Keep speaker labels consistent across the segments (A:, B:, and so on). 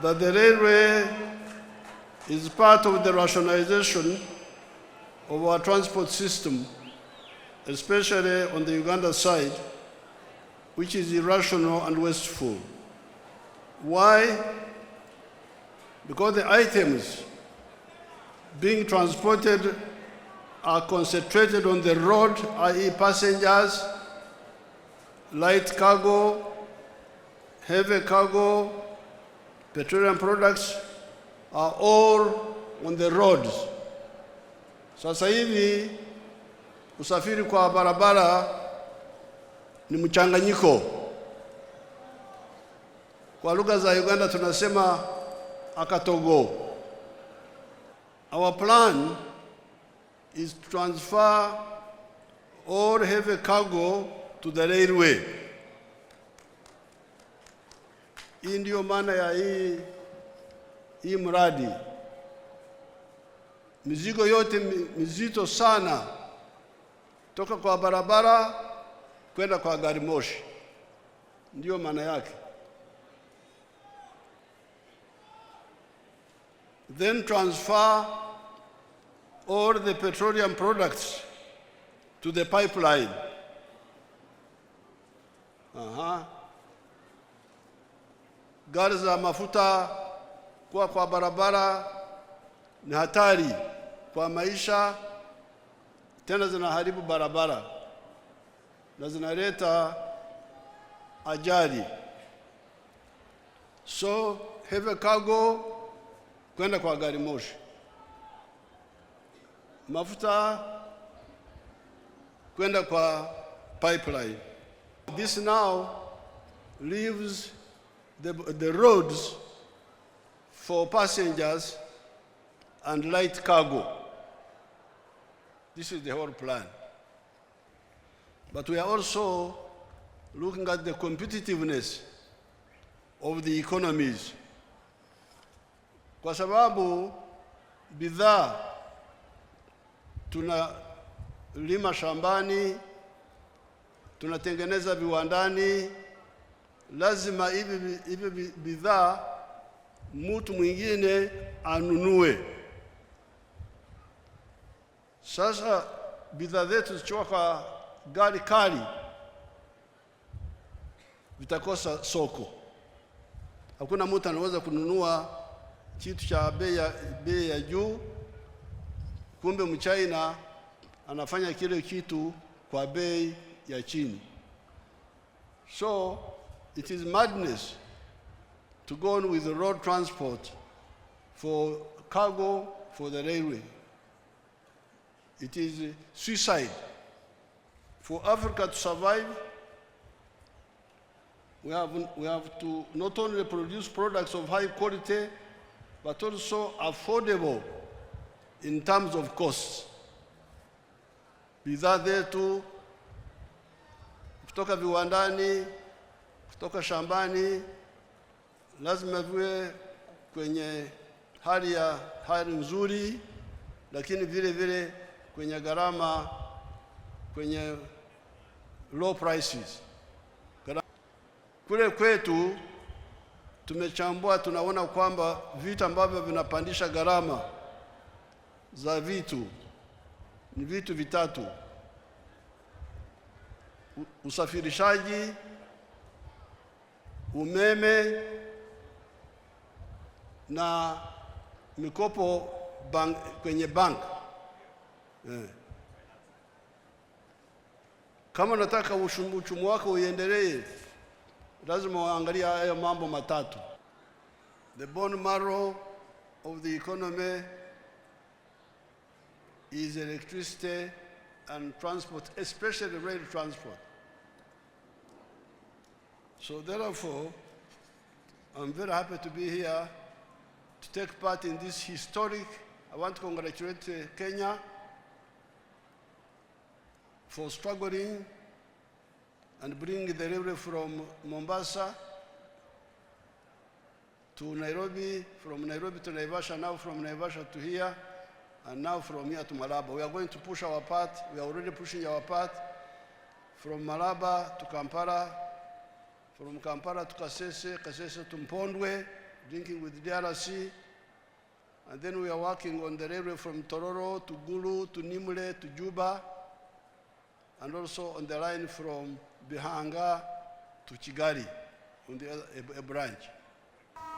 A: that the railway is part of the rationalization of our transport system, especially on the Uganda side, which is irrational and wasteful. Why? Because the items being transported are concentrated on the road, i.e. passengers, light cargo, heavy cargo, petroleum products are all on the roads. Sasa hivi usafiri kwa barabara ni mchanganyiko. Kwa lugha za Uganda tunasema akatogo. Our plan is to transfer all heavy cargo to the railway. Hii ndio maana ya hii mradi. Mizigo yote mizito sana toka kwa barabara kwenda kwa gari moshi. Ndio maana yake. Then transfer all the petroleum products to the pipeline. Gari za mafuta kwa barabara ni hatari kwa maisha, tena zinaharibu barabara na zinaleta ajali. So heavy cargo kwenda kwa gari moshi, mafuta kwenda kwa pipeline. This now leaves the roads for passengers and light cargo. This is the whole plan. But we are also looking at the competitiveness of the economies. Kwa sababu bidhaa tunalima shambani, tunatengeneza viwandani, lazima hivi bidhaa mtu mwingine anunue. Sasa bidhaa zetu zikiwa kwa gari kali vitakosa soko. Hakuna mtu anaweza kununua kitu cha bei ya juu, kumbe mchina anafanya kile kitu kwa bei ya chini. So it is madness to go on with the road transport for cargo for the railway. It is suicide. For Africa to survive, we have to not only produce products of high quality, but also affordable in terms of costs. Bidhaa zetu kutoka viwandani, kutoka shambani, lazima viwe kwenye hali nzuri, lakini vile vile kwenye gharama, kwenye low prices. Kule kwetu tumechambua, tunaona kwamba vitu ambavyo vinapandisha gharama za vitu ni vitu vitatu: usafirishaji, umeme na mikopo kwenye bank. Kama nataka uchumi wako uendelee, lazima uangalie haya mambo matatu. The bone marrow of the economy is electricity and transport, especially rail transport. So therefore, I'm very happy to be here to take part in this historic. I want to congratulate Kenya for struggling and bringing the railway from Mombasa to Nairobi, from Nairobi to Naivasha, now from Naivasha to here, and now from here to Malaba. We are going to push our part. We are already pushing our part from Malaba to Kampala, from Kampala to Kasese, Kasese to Mpondwe, linking with DRC. And then we are working on the railway from Tororo to Gulu to Nimule to Juba, and also on the line from Bihanga to Kigali, on the other branch.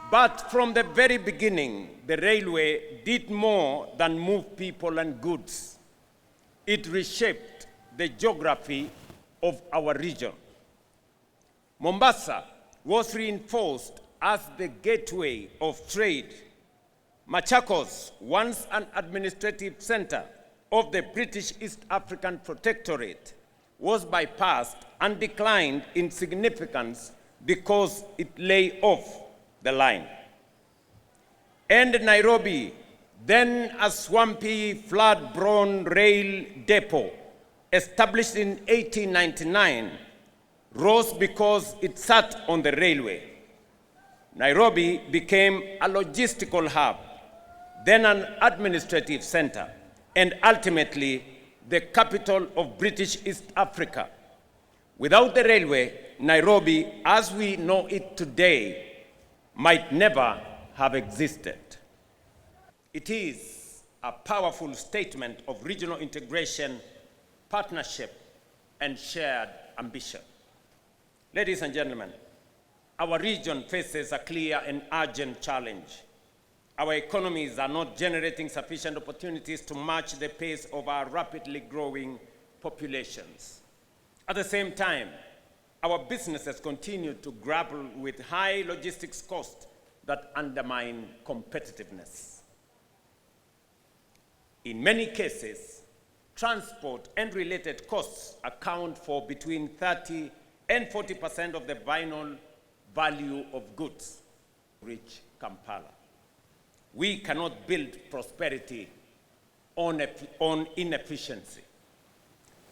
B: But from the very beginning, the railway did more than move people and goods. It reshaped the geography of our region. Mombasa was reinforced as the gateway of trade. Machakos, once an administrative center of the British East African Protectorate, was bypassed and declined in significance because it lay off the line. And Nairobi, then a swampy, flood-prone rail depot, established in 1899, rose because it sat on the railway. Nairobi became a logistical hub, then an administrative center, and ultimately the capital of British East Africa. Without the railway, Nairobi, as we know it today, might never have existed. It is a powerful statement of regional integration, partnership, and shared ambition. Ladies and gentlemen, our region faces a clear and urgent challenge. Our economies are not generating sufficient opportunities to match the pace of our rapidly growing populations. At the same time, our businesses continue to grapple with high logistics costs that undermine competitiveness. In many cases, transport and related costs account for between 30 and 40% of the final value of goods reach Kampala. We cannot build prosperity on inefficiency.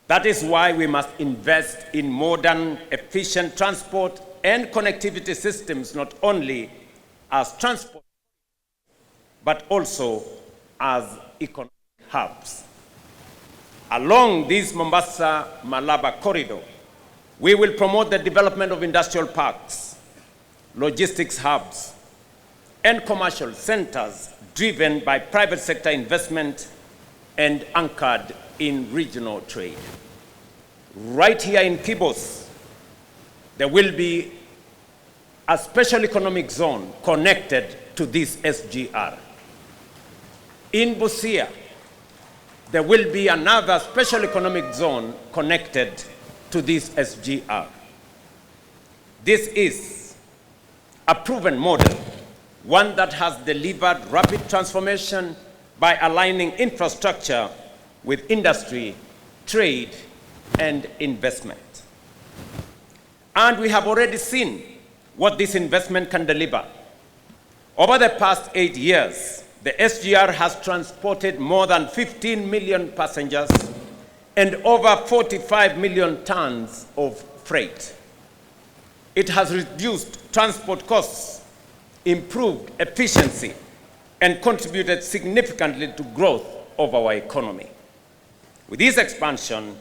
B: That is why we must invest in modern, efficient transport and connectivity systems, not only as transport, but also as economic hubs. Along this Mombasa-Malaba corridor, we will promote the development of industrial parks, logistics hubs, and commercial centers driven by private sector investment and anchored in regional trade. Right here in Kibos, there will be a special economic zone connected to this SGR. In Busia, there will be another special economic zone connected to this SGR. This is a proven model, one that has delivered rapid transformation by aligning infrastructure with industry, trade, and investment. And we have already seen what this investment can deliver. Over the past 8 years, the SGR has transported more than 15 million passengers and over 45 million tons of freight. It has reduced transport costs, improved efficiency, and contributed significantly to growth of our economy. With this expansion,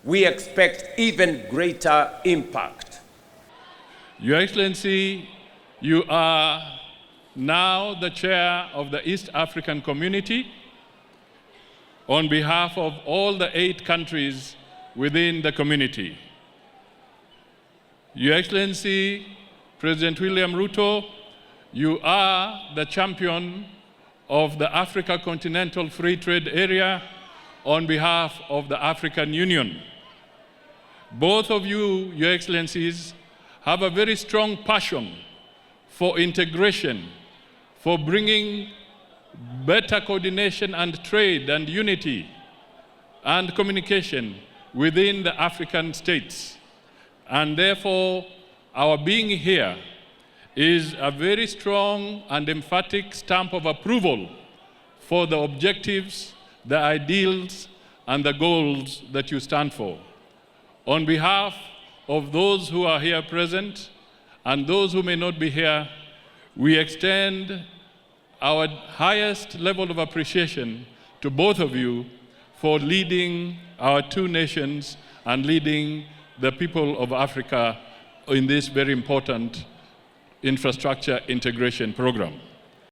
B: we expect even greater impact.
C: Your Excellency, you are now the chair of the East African Community on behalf of all the 8 countries within the community. Your Excellency, President William Ruto, you are the champion of the Africa Continental Free Trade Area on behalf of the African Union. Both of you, Your Excellencies, have a very strong passion for integration, for bringing better coordination and trade and unity and communication within the African states. And therefore, our being here is a very strong and emphatic stamp of approval for the objectives, the ideals, and the goals that you stand for. On behalf of those who are here present and those who may not be here, we extend our highest level of appreciation to both of you for leading our 2 nations and leading the people of Africa in this very important Infrastructure Integration Program.